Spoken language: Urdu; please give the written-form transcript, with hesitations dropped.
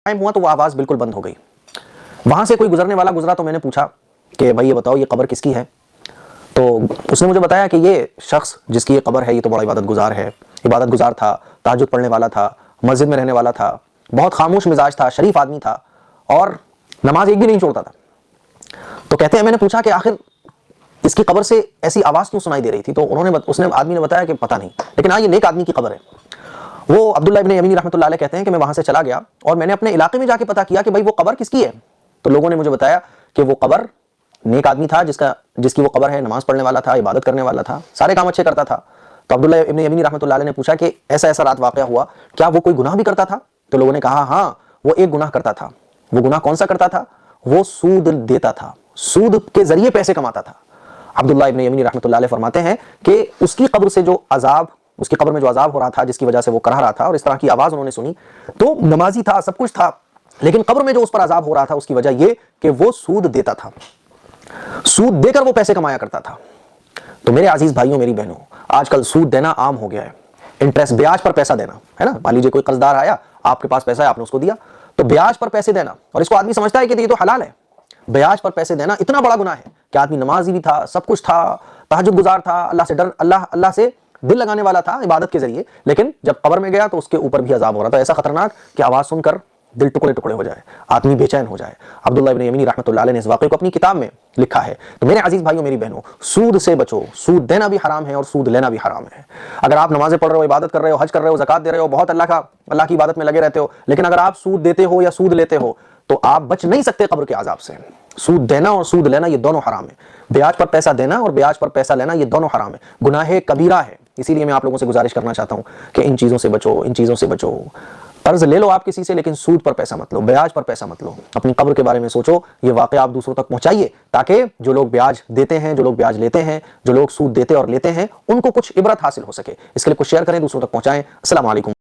ٹائم ہوا تو وہ آواز بالکل بند ہو گئی. وہاں سے کوئی گزرنے والا گزرا تو میں نے پوچھا کہ بھائی یہ بتاؤ یہ قبر کس کی ہے؟ تو اس نے مجھے بتایا کہ یہ شخص جس کی یہ قبر ہے یہ تو بڑا عبادت گزار تھا، تہجد پڑھنے والا تھا، مسجد میں رہنے والا تھا، بہت خاموش مزاج تھا، شریف آدمی تھا اور نماز ایک بھی نہیں چھوڑتا تھا. تو کہتے ہیں میں نے پوچھا کہ آخر اس کی قبر سے ایسی آواز کیوں سنائی دے رہی تھی؟ تو آدمی نے بتایا کہ پتہ نہیں، لیکن ہاں یہ نیک آدمی کی قبر ہے. وہ عبداللہ ابن یمینی رحمۃ اللہ علیہ کہتے ہیں کہ میں وہاں سے چلا گیا اور میں نے اپنے علاقے میں جا کے پتا کیا کہ بھائی وہ قبر کس کی ہے. تو لوگوں نے مجھے بتایا کہ وہ قبر نیک آدمی تھا جس کی وہ قبر ہے، نماز پڑھنے والا تھا، عبادت کرنے والا تھا، سارے کام اچھے کرتا تھا. تو عبداللہ ابن یمینی رحمۃ اللہ علیہ نے پوچھا کہ ایسا رات واقعہ ہوا، کیا وہ کوئی گناہ بھی کرتا تھا؟ تو لوگوں نے کہا ہاں وہ ایک گناہ کرتا تھا. وہ گناہ کون سا کرتا تھا؟ وہ سود دیتا تھا، سود کے ذریعے پیسے کماتا تھا. عبداللہ ابن یمینی رحمۃ اللہ علیہ فرماتے ہیں کہ اس کی قبر سے جو عذاب، اس کی قبر میں جو عذاب ہو رہا تھا جس کی وجہ سے وہ کرہ رہا تھا اور اس طرح کی آواز انہوں نے سنی، تو نمازی تھا، سب کچھ تھا، لیکن قبر میں جو اس پر عذاب ہو رہا تھا اس کی وجہ یہ کہ وہ سود دیتا تھا، سود دے کر وہ پیسے کمایا کرتا تھا. تو میرے عزیز بھائیوں میری بہنوں، آج کل سود دینا عام ہو گیا ہے. انٹرسٹ، بیاج پر پیسہ دینا ہے نا. مان لیجیے کوئی قرضدار آیا، آپ کے پاس پیسہ ہے، آپ نے اس کو دیا، تو بیاج پر پیسے دینا، اور اس کو آدمی سمجھتا ہے کہ یہ تو حلال ہے. بیاج پر پیسے دینا اتنا بڑا گناہ ہے کہ آدمی نمازی بھی تھا، سب کچھ تھا، تہجد گزار تھا، اللہ سے دل لگانے والا تھا عبادت کے ذریعے، لیکن جب قبر میں گیا تو اس کے اوپر بھی عذاب ہو رہا تھا، ایسا خطرناک کہ آواز سن کر دل ٹکڑے ٹکڑے ہو جائے، آدمی بے چین ہو جائے. عبداللہ ابن یمینی رحمۃ اللہ علیہ نے اس واقعے کو اپنی کتاب میں لکھا ہے. تو میرے عزیز بھائیوں میری بہنوں، سود سے بچو. سود دینا بھی حرام ہے اور سود لینا بھی حرام ہے. اگر آپ نمازیں پڑھ رہے ہو، عبادت کر رہے ہو، حج کر رہے ہو، زکات دے رہے ہو، بہت اللہ کی عبادت میں لگے رہتے ہو، لیکن اگر آپ سود دیتے ہو یا سود لیتے ہو تو آپ بچ نہیں سکتے قبر کے عذاب سے. سود دینا اور سود لینا یہ دونوں حرام ہے. بیاج پر پیسہ دینا اور بیاج پر پیسہ لینا یہ دونوں حرام ہے، گناہ کبیرہ ہے. اسی لیے میں آپ لوگوں سے گزارش کرنا چاہتا ہوں کہ ان چیزوں سے بچو، ان چیزوں سے بچو. قرض لے لو آپ کسی سے، لیکن سود پر پیسہ مت لو، بیاج پر پیسہ مت لو. اپنی قبر کے بارے میں سوچو، یہ واقعہ آپ دوسروں تک پہنچائیے تاکہ جو لوگ بیاج دیتے ہیں، جو لوگ بیاج لیتے ہیں، جو لوگ سود دیتے اور لیتے ہیں، ان کو کچھ عبرت حاصل ہو سکے. اس کے لیے کچھ شیئر کریں، دوسروں تک پہنچائیں. السلام علیکم.